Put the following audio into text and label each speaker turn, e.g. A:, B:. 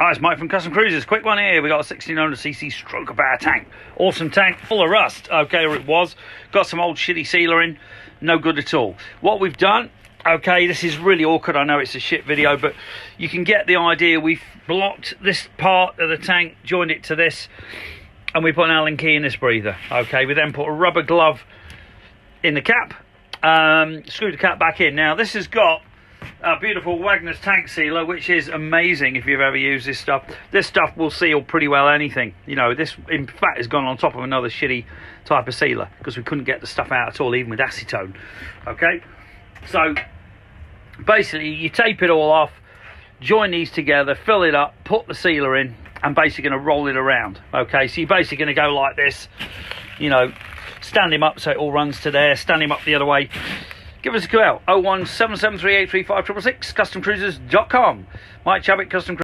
A: Hi, it's Mike from Custom Cruisers. Quick one here. We got a 1600cc stroker power tank. Awesome tank, full of rust. Okay, or it was. Got some old shitty sealer in. No good at all. What we've done, okay, this is really awkward. I know it's a shit video, but you can get the idea. We've blocked this part of the tank, joined it to this, and we put an Allen key in this breather. Okay, we then put a rubber glove in the cap, screwed the cap back in. Now, this has got a beautiful Wagners tank sealer, which is amazing if you've ever used this stuff. This stuff will seal pretty well anything. You know, this in fact has gone on top of another shitty type of sealer because we couldn't get the stuff out at all, even with acetone. Okay, so basically you tape it all off, join these together, fill it up, put the sealer in, and basically going to roll it around. Okay, so you're basically going to go like this, you know, stand him up so it all runs to there, stand him up the other way. Give us a call, 01773835666, customcruisers.com. Mike Chabot, Custom Cruisers.